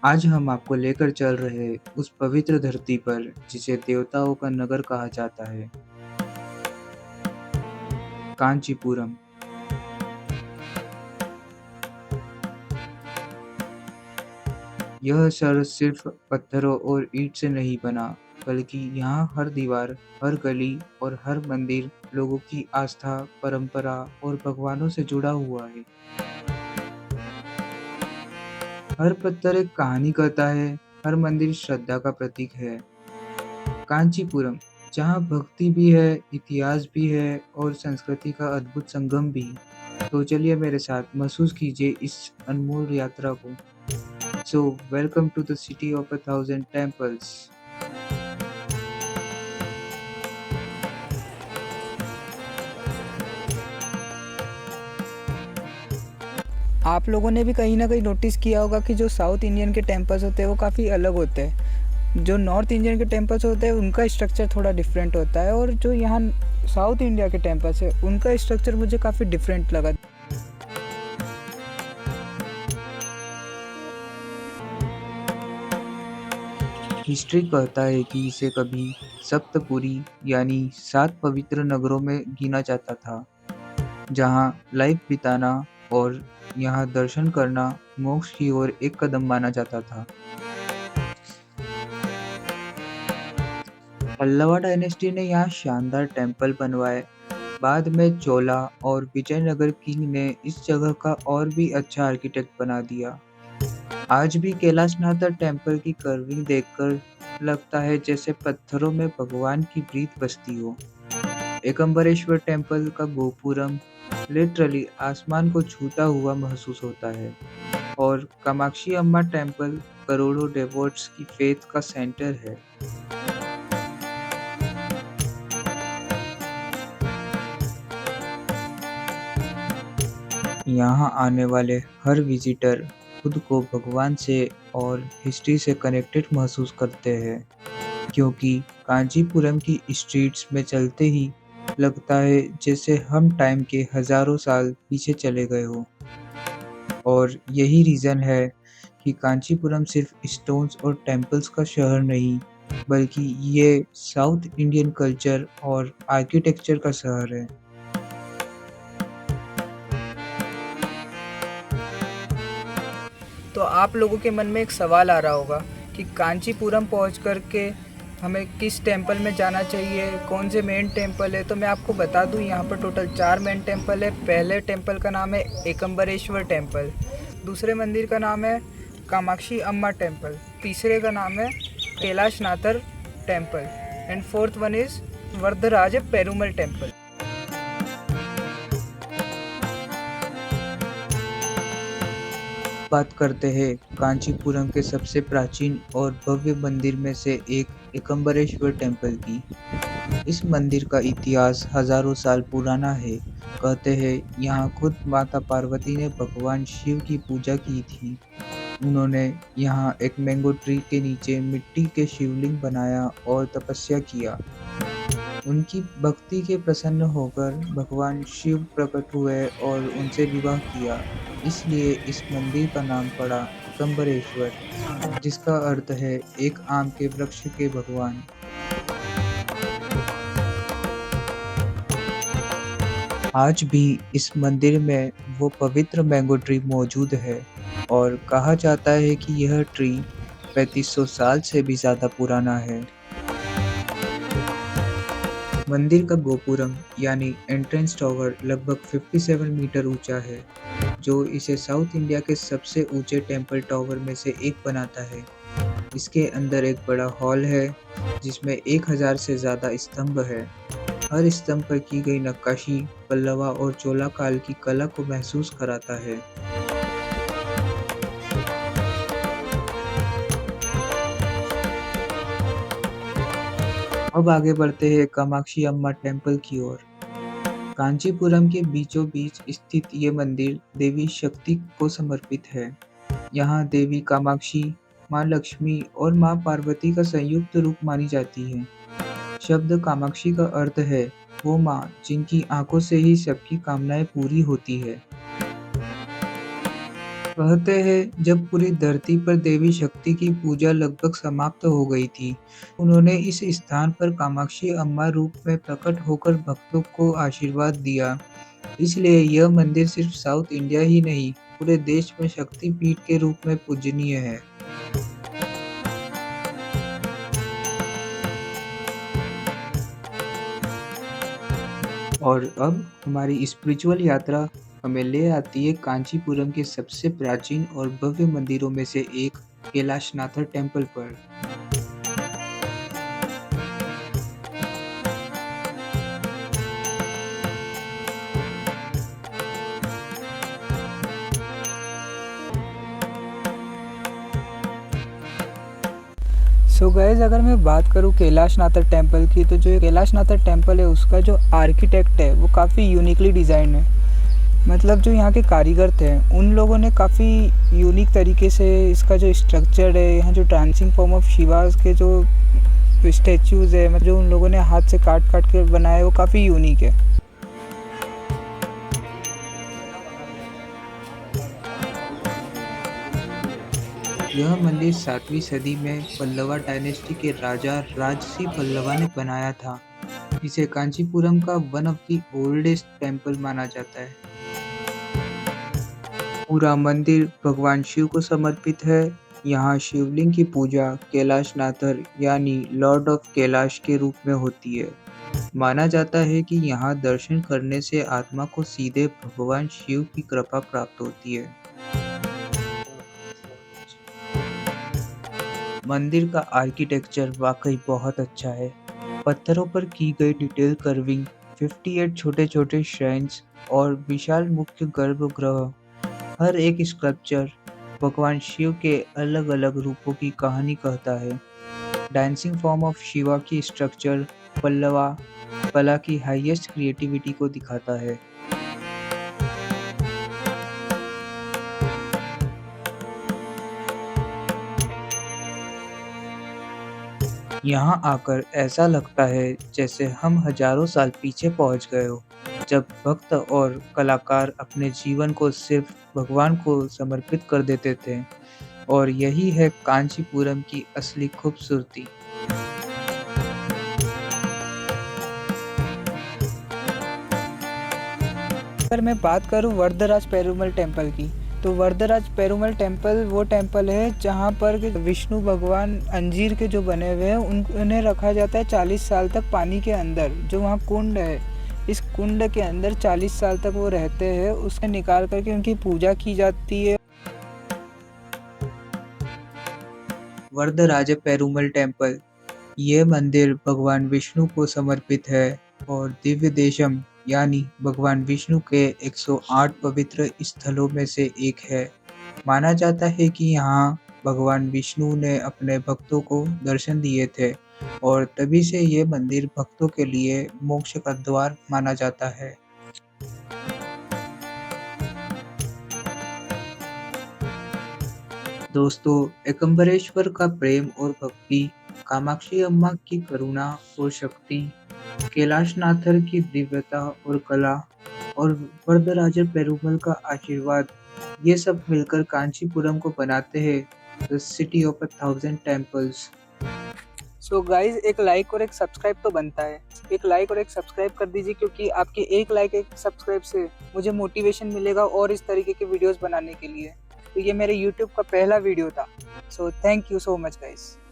आज हम आपको लेकर चल रहे उस पवित्र धरती पर जिसे देवताओं का नगर कहा जाता है, कांचीपुरम। यह शहर सिर्फ पत्थरों और ईंट से नहीं बना, बल्कि यहाँ हर दीवार, हर गली और हर मंदिर लोगों की आस्था, परंपरा और भगवानों से जुड़ा हुआ है। हर पत्थर एक कहानी कहता है, हर मंदिर श्रद्धा का प्रतीक है। कांचीपुरम, जहाँ भक्ति भी है, इतिहास भी है और संस्कृति का अद्भुत संगम भी। तो चलिए मेरे साथ महसूस कीजिए इस अनमोल यात्रा को। So welcome to the city of 1000 temples. आप लोगों ने भी कहीं ना कहीं नोटिस किया होगा कि जो साउथ इंडियन के टेम्पल्स होते हैं वो काफ़ी अलग होते हैं। जो नॉर्थ इंडियन के टेम्पल्स होते हैं उनका स्ट्रक्चर थोड़ा डिफरेंट होता है, और जो यहाँ साउथ इंडिया के टेम्पल्स है उनका स्ट्रक्चर मुझे काफ़ी डिफरेंट लगा। हिस्ट्री कहता है कि इसे कभी सप्तपुरी यानी 7 पवित्र नगरों में गिना जाता था, जहाँ लाइफ बिताना और यहाँ दर्शन करना मोक्ष की ओर एक कदम माना जाता था। पल्लवा डायनेस्टी ने यहाँ शानदार टेम्पल बनवाए। बाद में चोला और विजयनगर किंग ने इस जगह का और भी अच्छा आर्किटेक्ट बना दिया। आज भी कैलाशनाथ टेम्पल की कर्विंग देखकर लगता है जैसे पत्थरों में भगवान की प्रीत बसती हो। एकम्बरेश्वर टेम्पल का गोपुरम लिटरली आसमान को छूता हुआ महसूस होता है, और कामाक्षी अम्मा टेम्पल करोड़ों डेवोट्स की फेथ का सेंटर है। यहाँ आने वाले हर विजिटर खुद को भगवान से और हिस्ट्री से कनेक्टेड महसूस करते हैं, क्योंकि कांचीपुरम की स्ट्रीट्स में चलते ही लगता है जैसे हम टाइम के हजारों साल पीछे चले गए हो। और यही रीज़न है कि कांचीपुरम सिर्फ स्टोन्स और टेम्पल्स का शहर नहीं, बल्कि ये साउथ इंडियन कल्चर और आर्किटेक्चर का शहर है। तो आप लोगों के मन में एक सवाल आ रहा होगा कि कांचीपुरम पहुँच के हमें किस टेम्पल में जाना चाहिए, कौन से मेन टेम्पल है। तो मैं आपको बता दूं, यहाँ पर टोटल 4 मेन टेम्पल है। पहले टेम्पल का नाम है एकम्बरेश्वर टेम्पल, दूसरे मंदिर का नाम है कामाक्षी अम्मा टेम्पल, तीसरे का नाम है Kailasanathar temple, and fourth one is Varadaraja Perumal temple. बात करते हैं कांचीपुरम के सबसे प्राचीन और भव्य मंदिर में से एक एकम्बरेश्वर टेम्पल की। इस मंदिर का इतिहास हजारों साल पुराना है। कहते हैं यहाँ खुद माता पार्वती ने भगवान शिव की पूजा की थी। उन्होंने यहाँ एक मैंगो ट्री के नीचे मिट्टी के शिवलिंग बनाया और तपस्या किया। उनकी भक्ति के प्रसन्न होकर भगवान शिव प्रकट हुए और उनसे विवाह किया। इसलिए इस मंदिर का नाम पड़ा एकम्बरेश्वर, जिसका अर्थ है एक आम के वृक्ष के भगवान। आज भी इस मंदिर में वो पवित्र मैंगो ट्री मौजूद है, और कहा जाता है कि यह ट्री 3500 साल से भी ज़्यादा पुराना है। मंदिर का गोपुरम यानी एंट्रेंस टॉवर लगभग 57 मीटर ऊंचा है, जो इसे साउथ इंडिया के सबसे ऊंचे टेम्पल टॉवर में से एक बनाता है। इसके अंदर एक बड़ा हॉल है जिसमें 1000 से ज़्यादा स्तंभ है। हर स्तंभ पर की गई नक्काशी पल्लवा और चोला काल की कला को महसूस कराता है। अब आगे बढ़ते हैं कामाक्षी अम्मा टेम्पल की ओर। कांचीपुरम के बीचों बीच स्थित ये मंदिर देवी शक्ति को समर्पित है। यहाँ देवी कामाक्षी, माँ लक्ष्मी और माँ पार्वती का संयुक्त रूप मानी जाती है। शब्द कामाक्षी का अर्थ है वो माँ जिनकी आंखों से ही सबकी कामनाएं पूरी होती है। कहते हैं जब पूरी धरती पर देवी शक्ति की पूजा लगभग समाप्त हो गई थी, उन्होंने इस स्थान पर कामाक्षी अम्मा रूप में प्रकट होकर भक्तों को आशीर्वाद दिया। इसलिए यह मंदिर सिर्फ साउथ इंडिया ही नहीं, पूरे देश में शक्ति पीठ के रूप में पूजनीय है। और अब हमारी स्पिरिचुअल यात्रा हमें ले आती है कांचीपुरम के सबसे प्राचीन और भव्य मंदिरों में से एक कैलाशनाथर टेम्पल पर। सो गाइस, अगर मैं बात करूँ कैलाशनाथर टेम्पल की, तो जो ये कैलाशनाथर टेम्पल है उसका जो आर्किटेक्ट है वो काफ़ी यूनिकली डिज़ाइन है। मतलब जो यहाँ के कारीगर थे उन लोगों ने काफ़ी यूनिक तरीके से इसका जो स्ट्रक्चर है, यहाँ जो डांसिंग फॉर्म ऑफ शिवास के जो स्टैचूज़ है, मतलब जो उन लोगों ने हाथ से काट काट के बनाया है वो काफ़ी यूनिक है। यह मंदिर 7वीं सदी में पल्लवा डायनेस्टी के राजा राजसी पल्लवा ने बनाया था। इसे कांचीपुरम का one of the oldest temple माना जाता है। पूरा मंदिर भगवान शिव को समर्पित है। यहाँ शिवलिंग की पूजा कैलाशनाथर यानी लॉर्ड ऑफ कैलाश के रूप में होती है। माना जाता है कि यहाँ दर्शन करने से आत्मा को सीधे भगवान शिव की कृपा प्राप्त होती है। मंदिर का आर्किटेक्चर वाकई बहुत अच्छा है। पत्थरों पर की गई डिटेल कर्विंग, 58 छोटे-छोटे श्राइन्स और विशाल मुख्य गर्भगृह, हर एक स्कल्पचर भगवान शिव के अलग-अलग रूपों की कहानी कहता है। डांसिंग फॉर्म ऑफ शिवा की स्ट्रक्चर पल्लवा कला की हाईएस्ट क्रिएटिविटी को दिखाता है। यहाँ आकर ऐसा लगता है जैसे हम हजारों साल पीछे पहुँच गए हो, जब भक्त और कलाकार अपने जीवन को सिर्फ भगवान को समर्पित कर देते थे। और यही है कांचीपुरम की असली खूबसूरती। अगर मैं बात करूँ वरदराज पेरुमल टेम्पल की, तो वरदराज पेरुमल टेम्पल वो टेम्पल है जहाँ पर विष्णु भगवान अंजीर के जो बने हुए हैं उन्हें रखा जाता है 40 साल तक पानी के अंदर। जो वहाँ कुंड है, इस कुंड के अंदर 40 साल तक वो रहते हैं, उसे निकाल करके उनकी पूजा की जाती है। वरदराज पेरुमल टेम्पल, ये मंदिर भगवान विष्णु को समर्पित है और दिव्य देशम यानी भगवान विष्णु के 108 पवित्र स्थलों में से एक है। माना जाता है कि यहाँ भगवान विष्णु ने अपने भक्तों को दर्शन दिए थे और तभी से ये मंदिर भक्तों के लिए मोक्ष का द्वार माना जाता है। दोस्तों, एकम्बरेश्वर का प्रेम और भक्ति, कामाक्षी अम्मा की करुणा और शक्ति, कैलाशनाथर की दिव्यता और कला और वरदराज पेरुमल का आशीर्वाद, ये सब मिलकर कांचीपुरम को बनाते हैं the city of 1000 temples. So guys, एक लाइक और एक सब्सक्राइब तो बनता है। एक लाइक और एक सब्सक्राइब कर दीजिए, क्योंकि आपके एक लाइक एक सब्सक्राइब से मुझे मोटिवेशन मिलेगा और इस तरीके के वीडियोस बनाने के लिए। तो ये मेरे यूट्यूब का पहला वीडियो था। So thank you so much guys.